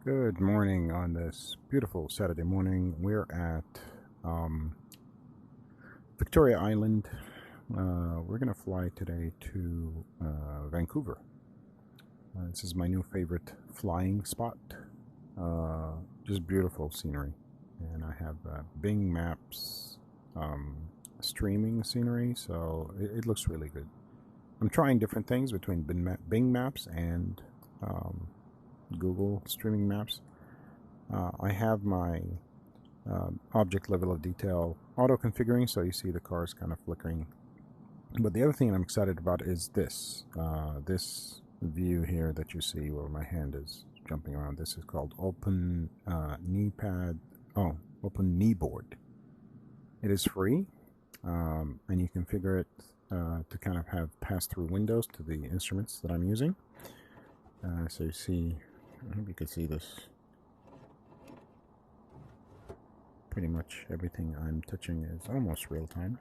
Good morning on this beautiful Saturday morning. We're at Victoria Island. We're going to fly today to Vancouver. This is my new favorite flying spot. Just beautiful scenery. And I have Bing Maps streaming scenery, so it looks really good. I'm trying different things between Bing Maps and Google streaming maps. I have my object level of detail auto configuring, so you see the cars kind of flickering. But the other thing I'm excited about is this view here that you see where my hand is jumping around. This is called Open Open Knee Board. It is free, and you configure it to kind of have pass-through windows to the instruments that I'm using. So you see, I hope you can see this. Pretty much everything I'm touching is almost real time.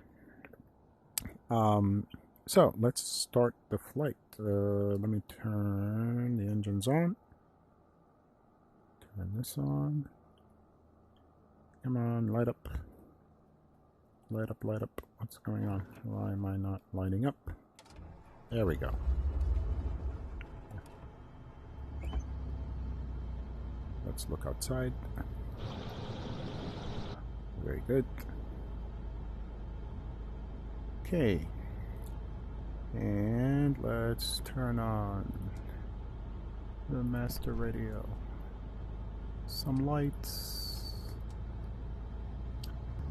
So let's start the flight. Let me turn the engines on. Turn this on. Come on, light up. Light up, light up. What's going on? Why am I not lighting up? There we go. Let's look outside. Very good. Okay. And let's turn on the master radio. Some lights.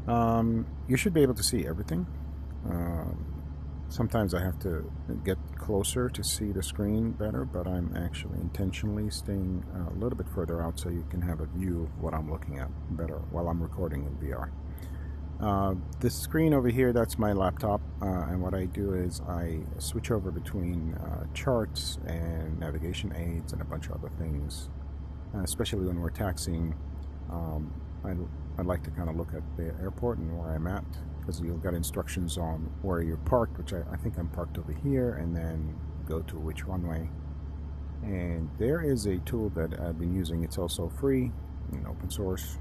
You should be able to see everything. Sometimes I have to get closer to see the screen better, but I'm actually intentionally staying a little bit further out so you can have a view of what I'm looking at better while I'm recording in VR. This screen over here, that's my laptop, and what I do is I switch over between charts and navigation aids and a bunch of other things, especially when we're taxiing. I'd like to kind of look at the airport and where I'm at, because you'll get instructions on where you're parked, which I think I'm parked over here, and then go to which runway. And there is a tool that I've been using. It's also free and open source.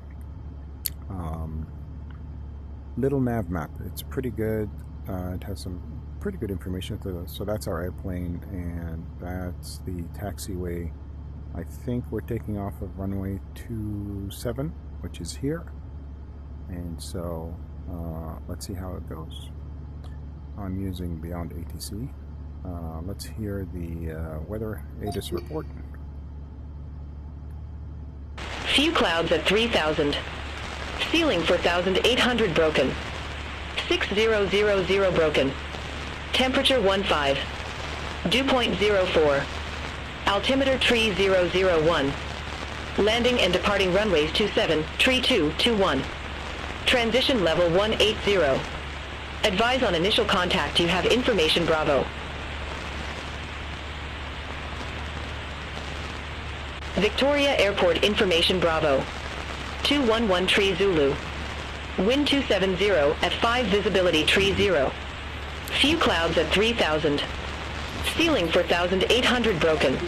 Little Nav Map. It's pretty good. It has some pretty good information. So that's our airplane, and that's the taxiway. I think we're taking off of runway 27, which is here. And so let's see how it goes. I'm using Beyond ATC. Let's hear the weather ATIS report. Few clouds at 3,000. Ceiling 4,800 broken. 6000 broken. Temperature 15. Dew point 04. Altimeter tree 001. Landing and departing runways 27, tree 221. Transition level 180. Advise on initial contact. You have information Bravo. Victoria Airport information Bravo. 211 tree Zulu. Wind 270 at 5 visibility tree 0. Few clouds at 3,000. Ceiling 4,800 broken.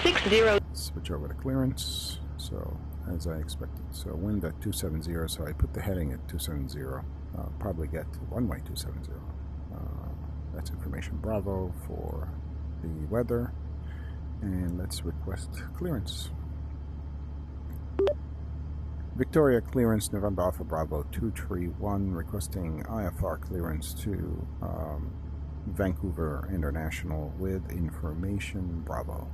60. Switch over to clearance. So as I expected. So wind at 270. So I put the heading at 270. Probably get to runway 270. That's information Bravo for the weather. And let's request clearance. Victoria clearance November Alpha Bravo 231, requesting IFR clearance to Vancouver International with information Bravo.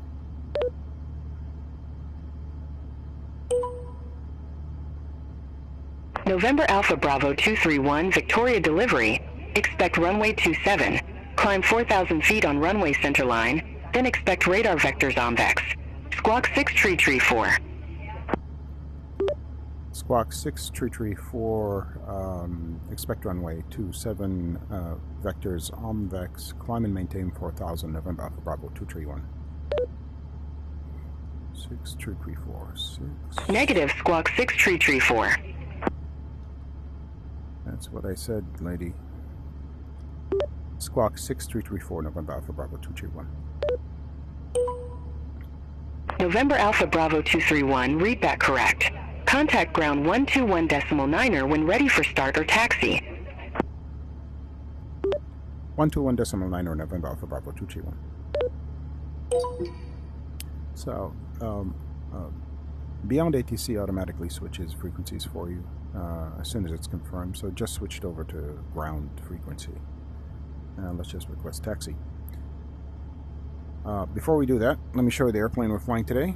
November Alpha Bravo 231, Victoria delivery. Expect runway 27. Climb 4,000 feet on runway centerline, then expect radar vectors on VEX. Squawk 6 tree 4. Squawk 6 tree 4, expect runway 27, vectors OMVEX, climb and maintain 4,000, November Alpha Bravo 231. 6 tree 4, 6. Negative, Squawk 6 tree 4. That's what I said, lady. Squawk 6 tree 4, November Alpha Bravo 231. November Alpha Bravo 231, read that correct. Contact ground 121.9er when ready for start or taxi. 121.9 November Alpha Bravo 231. So, Beyond ATC automatically switches frequencies for you as soon as it's confirmed. So just switched over to ground frequency. Let's just request taxi. Before we do that, let me show you the airplane we're flying today.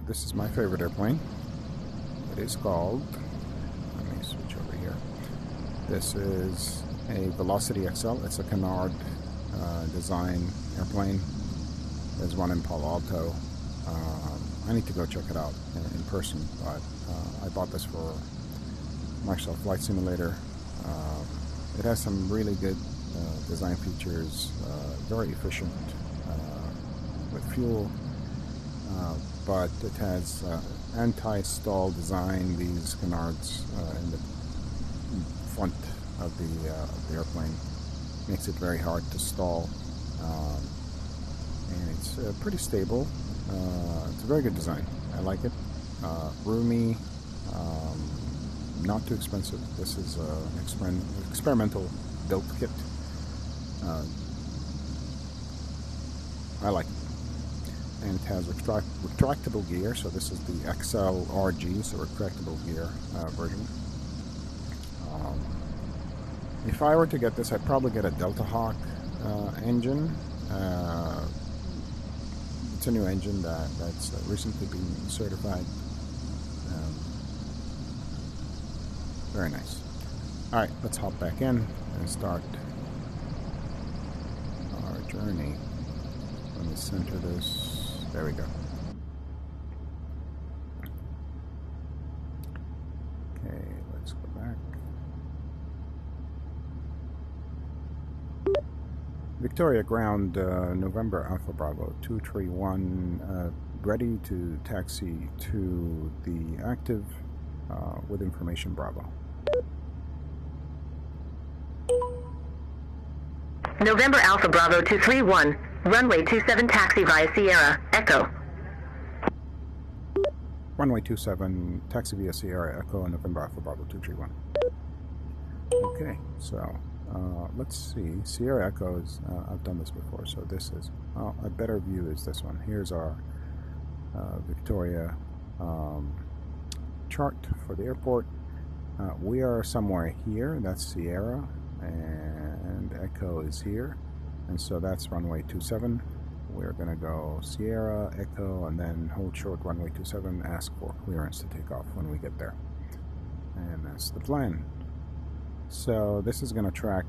This is my favorite airplane. It is called, let me switch over here. This is a Velocity XL. It's a Canard design airplane. There's one in Palo Alto. I need to go check it out in person, but I bought this for Microsoft Flight Simulator. It has some really good design features, very efficient with fuel, but it has anti-stall design. These canards in the front of the airplane makes it very hard to stall, and it's pretty stable. It's a very good design. I like it. Roomy, not too expensive. This is an experimental built kit. I like it. And it has retractable gear, so this is the XL RG, so retractable gear version. If I were to get this, I'd probably get a Delta Hawk engine. It's a new engine that's recently been certified. Very nice. Alright, let's hop back in and start our journey. Let me center this. There we go. Okay, let's go back. Victoria ground, November Alpha Bravo 231, ready to taxi to the active with information Bravo. November Alpha Bravo 231, runway 27 taxi via Sierra, Echo. Runway 27, taxi via Sierra, Echo, and November Alpha Bravo 231. Okay, so let's see. Sierra Echo is, I've done this before, so this is, a better view is this one. Here's our Victoria chart for the airport. We are somewhere here, that's Sierra, and Echo is here, and so that's runway 27. We're going to go Sierra, Echo, and then hold short runway 27, ask for clearance to take off when we get there. And that's the plan. So this is going to track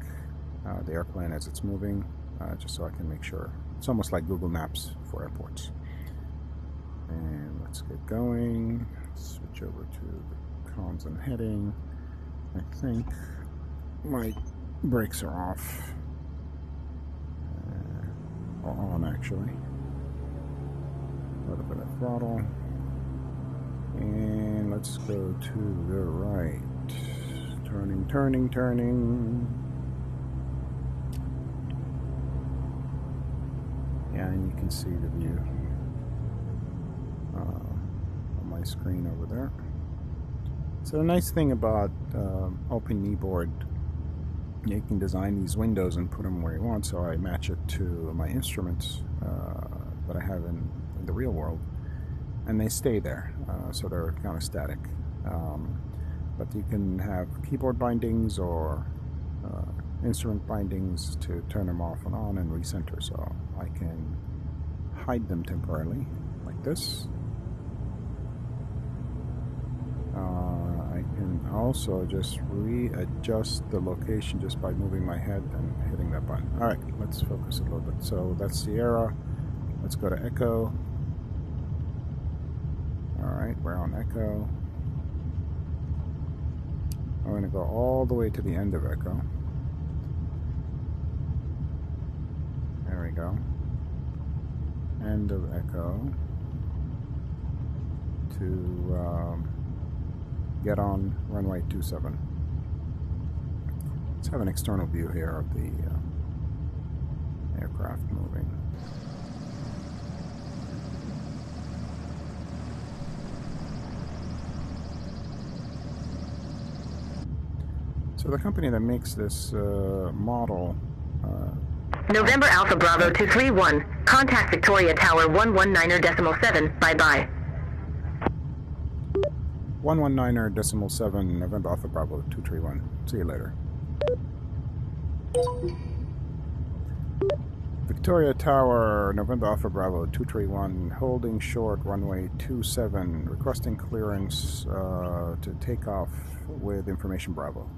the airplane as it's moving, just so I can make sure. It's almost like Google Maps for airports. And let's get going. Switch over to the comms and heading. I think my brakes are off. Or on, actually. A little bit of throttle. And let's go to the right. Turning, turning, turning. Yeah, and you can see the view on my screen over there. So the nice thing about open kneeboard, you can design these windows and put them where you want, so I match it to my instruments that I have in the real world, and they stay there, so they're kind of static. But you can have keyboard bindings or instrument bindings to turn them off and on and recenter, so I can hide them temporarily, like this. I can also just readjust the location just by moving my head and hitting that button. Alright, let's focus a little bit. So that's Sierra. Let's go to Echo. Alright, we're on Echo. I'm going to go all the way to the end of Echo. There we go. End of Echo. To get on runway 27. Let's have an external view here of the aircraft moving. So the company that makes this model... November Alpha Bravo 231. Contact Victoria Tower 119.7. Bye-bye. 119.7, November Alpha Bravo 231. See you later. Victoria Tower, November Alpha Bravo 231, holding short runway 27, requesting clearance to take off with information Bravo.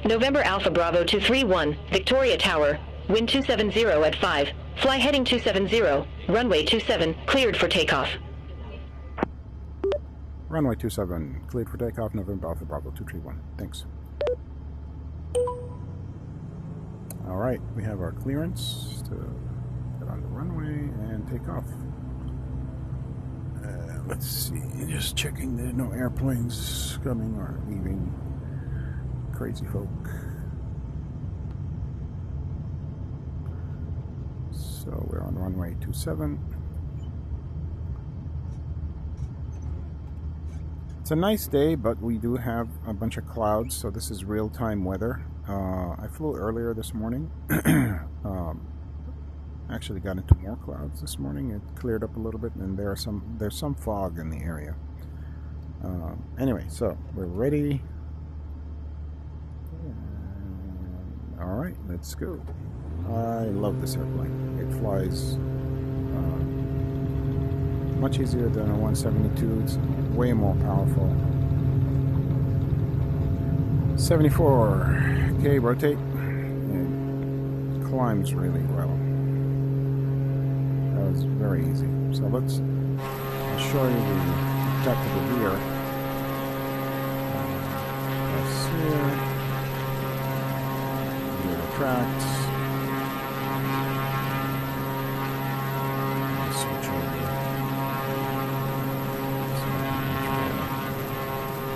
November Alpha Bravo 231, Victoria Tower, wind 270 at 5, fly heading 270, runway 27, cleared for takeoff. Runway 27, cleared for takeoff, November Alpha Bravo 231. Thanks. All right, we have our clearance to get on the runway and take off. Let's see, just checking there are no airplanes coming or leaving. Crazy folk. So we're on runway 27. It's a nice day, but we do have a bunch of clouds, so this is real-time weather. I flew earlier this morning. Actually got into more clouds this morning. It cleared up a little bit, and there's some fog in the area. Anyway, so we're ready. All right, let's go. I love this airplane. It flies much easier than a 172. It's way more powerful. 74K rotate. It climbs really well. That was very easy. So I'll show you the depth of the rear. That's here. Rear retracts. Switch over.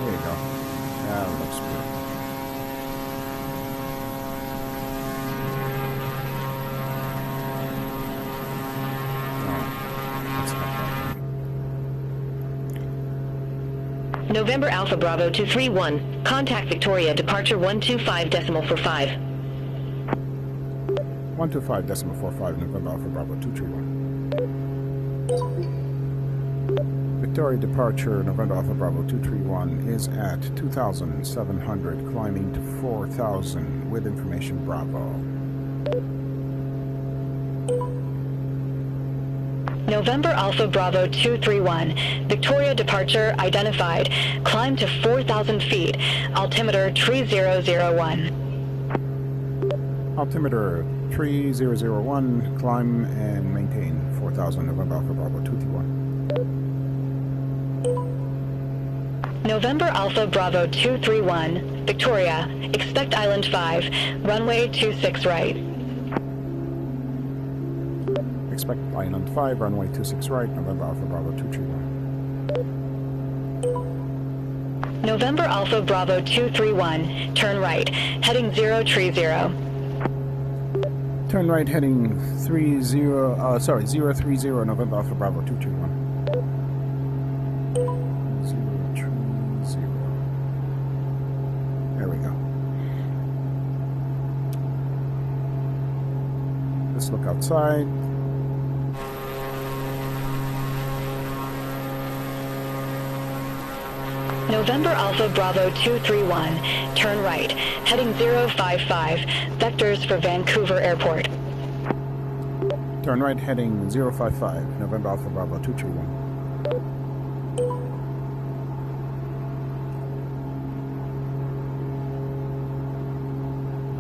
There you go. That looks good. November Alpha Bravo 231. Contact Victoria, departure 125.45. 125.45, November Alpha Bravo 231. Victoria departure, November Alpha Bravo 231 is at 2,700, climbing to 4,000 with information Bravo. November Alpha Bravo 231. Victoria departure identified. Climb to 4,000 feet. Altimeter 3001. Altimeter 3001, climb and maintain 4,000, November Alpha Bravo 231. November Alpha Bravo 231. Victoria, expect Island 5. Runway 26 right. Expect Island 5, runway 26 right, November Alpha Bravo 231. November Alpha Bravo 231. Turn right, heading 030. Turn right, heading 030, November Alpha Bravo 231. 030. There we go. Let's look outside. November Alpha Bravo 231. Turn right, heading 055. Vectors for Vancouver Airport. Turn right, heading 055, November Alpha Bravo 231.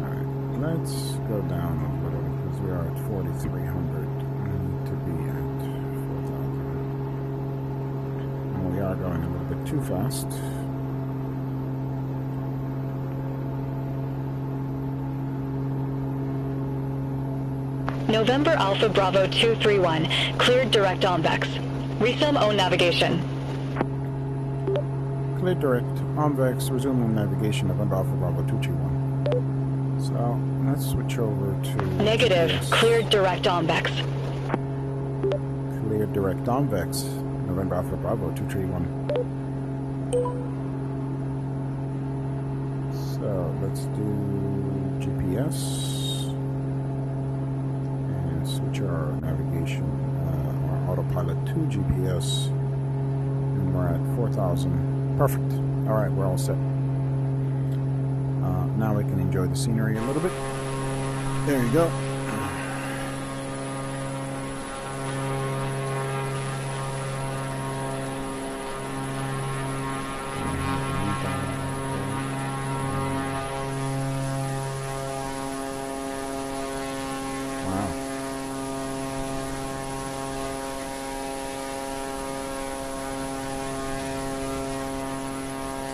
Alright, let's go down a little because we are at 4,300. We need to be at 4,000. And we are going a little bit too fast. November Alpha Bravo 231. Cleared direct OMVEX. Resume own navigation. Cleared direct OMVEX, resume navigation, November Alpha Bravo 231. So let's switch over to... Negative. GPS. Cleared direct OMVEX. Cleared direct OMVEX, November Alpha Bravo 231. So let's do GPS and switch our navigation, our autopilot to GPS, and we're at 4,000. Perfect. All right, we're all set. Now we can enjoy the scenery a little bit. There you go.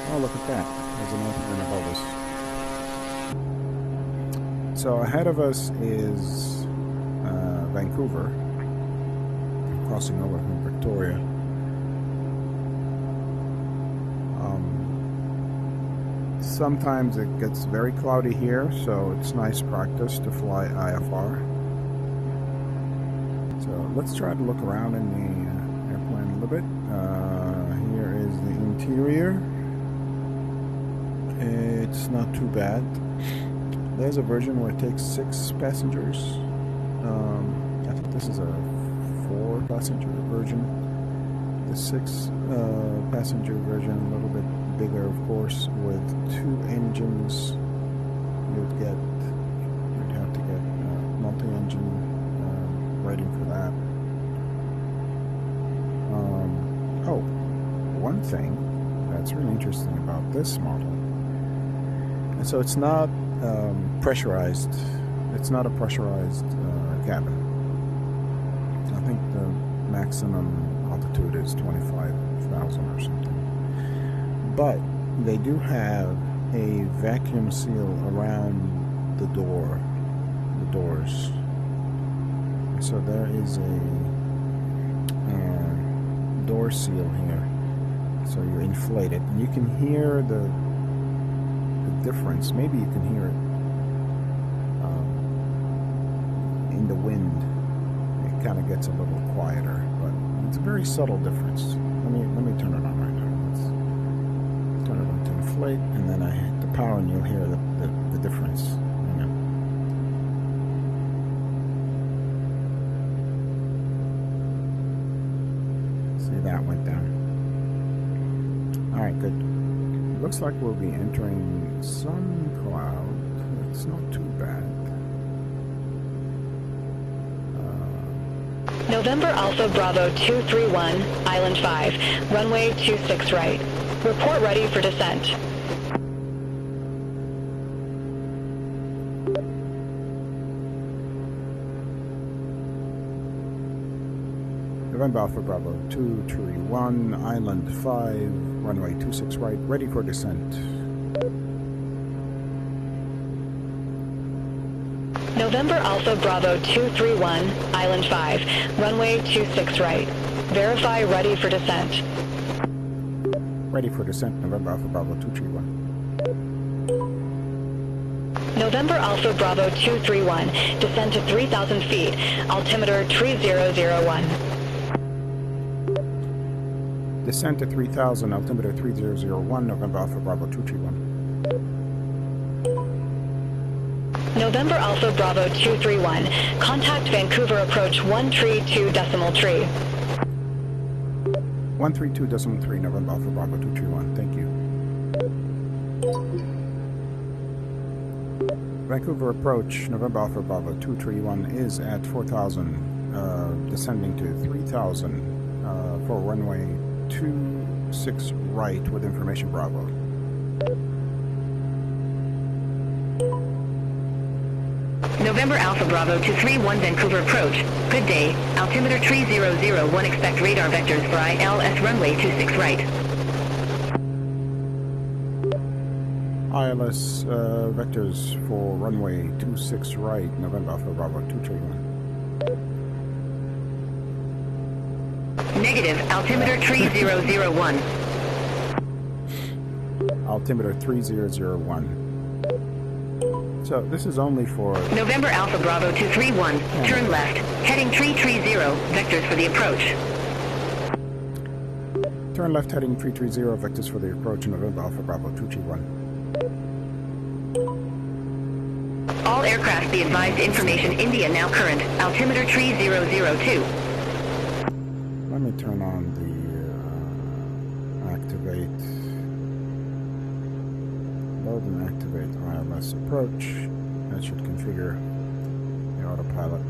Oh, look at that. There's an opening above us. So ahead of us is Vancouver, crossing over from Victoria. Sometimes it gets very cloudy here, so it's nice practice to fly IFR. So let's try to look around in the airplane a little bit. Here is the interior. It's not too bad. There's a version where it takes 6 passengers. I think this is a 4-passenger version. The 6-passenger version, a little bit bigger, of course, with 2 engines. You'd have to get multi-engine rating for that. Oh, one thing that's really interesting about this model. And so it's not pressurized. It's not a pressurized cabin. I think the maximum altitude is 25,000 or something. But they do have a vacuum seal around the doors. So there is a door seal here. So you inflate it, and you can hear the difference. Maybe you can hear it in the wind. It kind of gets a little quieter, but it's a very subtle difference. Let me turn it on right now. Let's turn it on to inflate, and then I hit the power, and you'll hear the difference. See, that went down. All right, good. It looks like we'll be entering some cloud. It's not too bad. November Alpha Bravo 231, Island 5, runway 26 right. Report ready for descent. November Alpha Bravo 231, Island 5, runway 26 right, ready for descent. November Alpha Bravo 231, Island 5, runway 26 right. Verify ready for descent. Ready for descent, November Alpha Bravo 231. November Alpha Bravo 231, descend to 3,000 feet, altimeter 3001. Descent to 3,000, altimeter 3001, November Alpha Bravo 231. November Alpha Bravo 231, contact Vancouver approach 132.3. 132.3, November Alpha Bravo 231, thank you. Vancouver approach, November Alpha Bravo 231 is at 4,000, descending to 3,000 for runway 26 right with information Bravo. November Alpha Bravo 231 Vancouver approach. Good day. Altimeter 3001. Expect radar vectors for ILS runway 26 right. ILS vectors for runway 26 right, November Alpha Bravo 231. Negative. Altimeter 3001. Altimeter 3001. So this is only for November Alpha Bravo 231. Turn left. Heading 330. Vectors for the approach. Turn left heading 330, vectors for the approach, November Alpha Bravo 231. All aircraft be advised information India now current. Altimeter tree 002. Let me turn on the activate, load and activate ILS approach. That should configure the autopilot.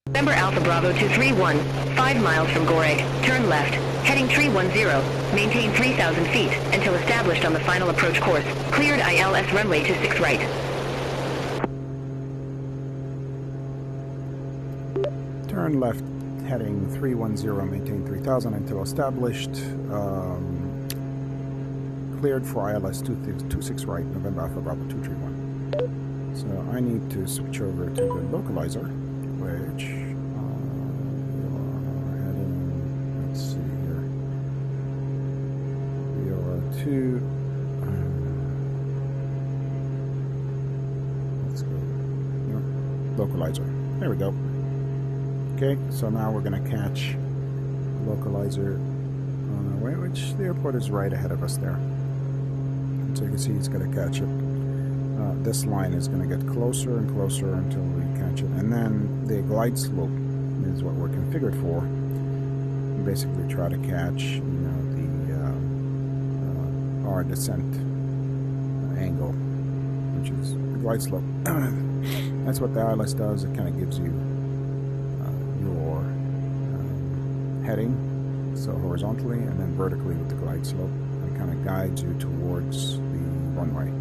November Alpha Bravo 231, 5 miles from Goreg. Turn left, heading tree 10. Maintain 3,000 feet until established on the final approach course. Cleared ILS runway 26 right. Turn left, heading 310, maintain 3000 until established. Cleared for ILS 26 right, November Alpha Bravo 231. So I need to switch over to the localizer, which you're heading, let's see here, VOR2, let's go, no, localizer, there we go. Okay, so now we're going to catch localizer on our way, which the airport is right ahead of us there. And so you can see it's going to catch it. This line is going to get closer and closer until we catch it. And then the glide slope is what we're configured for. We basically try to catch, our descent angle, which is the glide slope. That's what the ILS does. It kind of gives you your heading, so horizontally and then vertically with the glide slope, and kind of guides you towards the runway.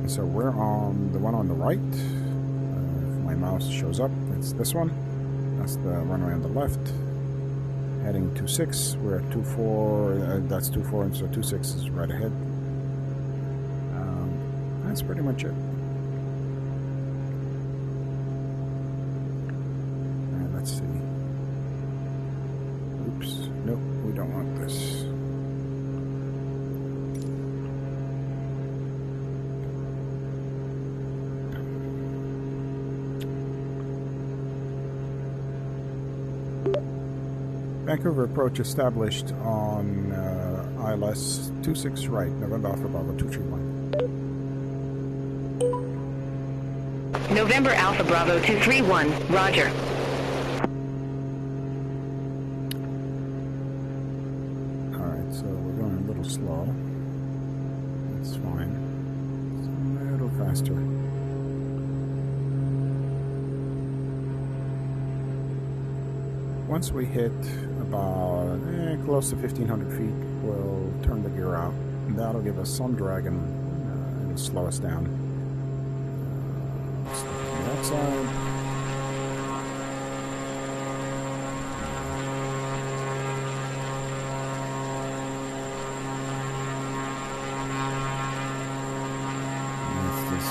And so we're on the one on the right. If my mouse shows up, it's this one. That's the runway on the left. Heading 26. We're at 24. That's 24, and so 26 is right ahead. That's pretty much it. Let's see. Oops. Nope, we don't want this. Vancouver approach established on ILS 26 right, November Alpha Bravo 231. November Alpha Bravo 231, roger. So we're going a little slow. That's fine. It's a little faster. Once we hit about close to 1,500 feet, we'll turn the gear out. And that'll give us some drag and it'll slow us down. Let's look at the outside.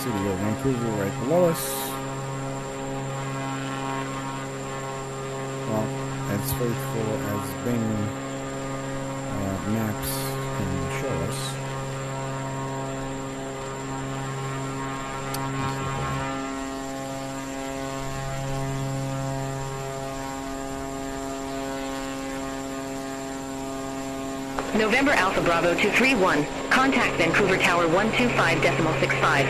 City of Vancouver right below us. Well, as faithful as Bing maps can show us. November Alpha Bravo 231, contact Vancouver Tower 125.65.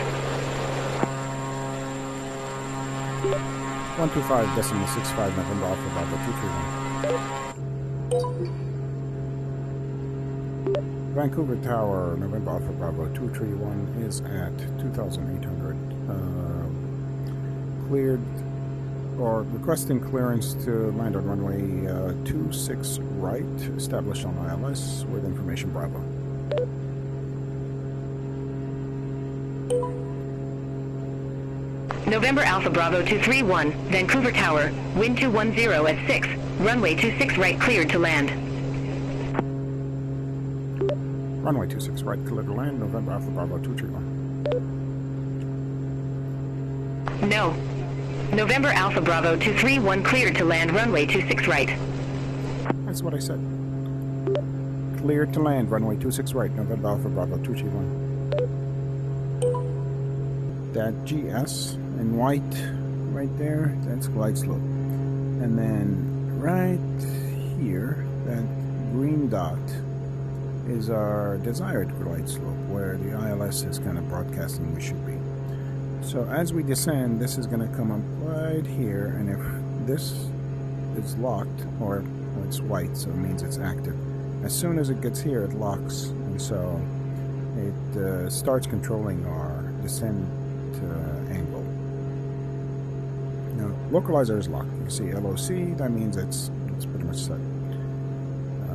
125.65 November Alpha Bravo 231. Vancouver Tower, November Alpha Bravo 231 is at 2,800. Cleared, or requesting clearance to land on runway 26 right, established on ILS with information Bravo. November Alpha Bravo 231, Vancouver Tower, wind 210 at 6, runway 26 right cleared to land. Runway 26 right cleared to land, November Alpha Bravo 231. No. November Alpha Bravo 231 cleared to land, runway 26 right. That's what I said. Cleared to land, runway 26 right, November Alpha Bravo 231. That GS in white right there, that's glide slope. And then right here, that green dot is our desired glide slope, where the ILS is kind of broadcasting we should be. So as we descend, this is going to come up right here, and if this is locked, or it's white, so it means it's active. As soon as it gets here, it locks, and so it starts controlling our descent angle. Now, localizer is locked. You see LOC, that means it's pretty much set.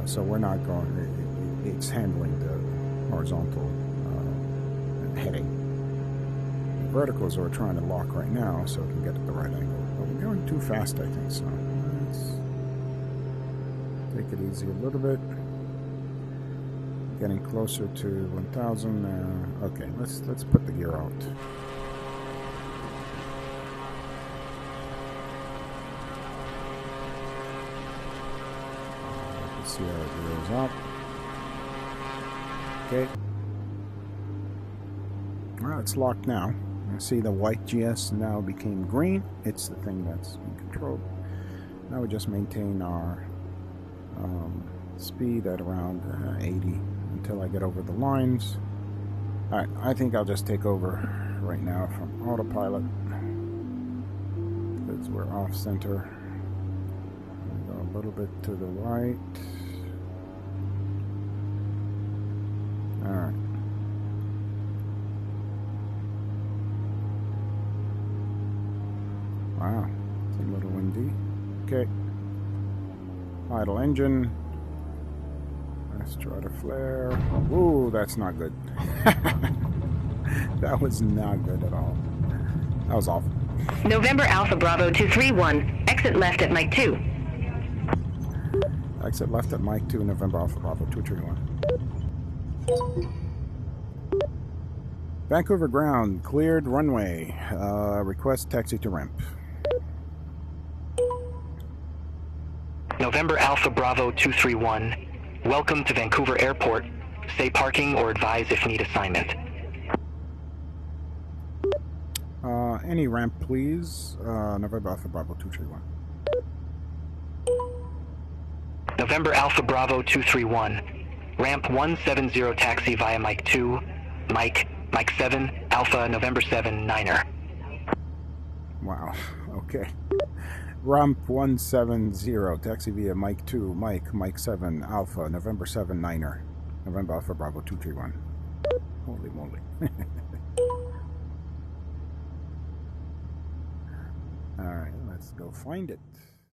So we're not going, it's handling the horizontal heading. The verticals are trying to lock right now so it can get at the right angle. But we're going too fast, I think, so let's take it easy a little bit. Getting closer to 1,000. Okay, let's put the gear out. Let's see how it goes up. Okay. Well, it's locked now. You see the white GS now became green. It's the thing that's in control. Now we just maintain our speed at around 80 until I get over the lines. Alright, I think I'll just take over right now from autopilot because we're off center. Go a little bit to the right. Alright. Wow, it's a little windy. Okay. Idle engine. Let's try to flare. Ooh, that's not good. That was not good at all. That was awful. November Alpha Bravo 231. Exit left at Mike 2. Exit left at Mike 2, November Alpha Bravo 231. Vancouver ground, cleared runway. Request taxi to ramp. November Alpha Bravo 231. Welcome to Vancouver Airport. Say parking or advise if need assignment. Any ramp, please. November Alpha Bravo 231. November Alpha Bravo 231. Ramp 170 taxi via Mike 2, Mike 7, Alpha November 7, 9er. Wow, okay. Ramp 170, taxi via Mike 2, Mike 7, Alpha, November 7, 9er. November Alpha Bravo 231. Holy moly. Alright, let's go find it.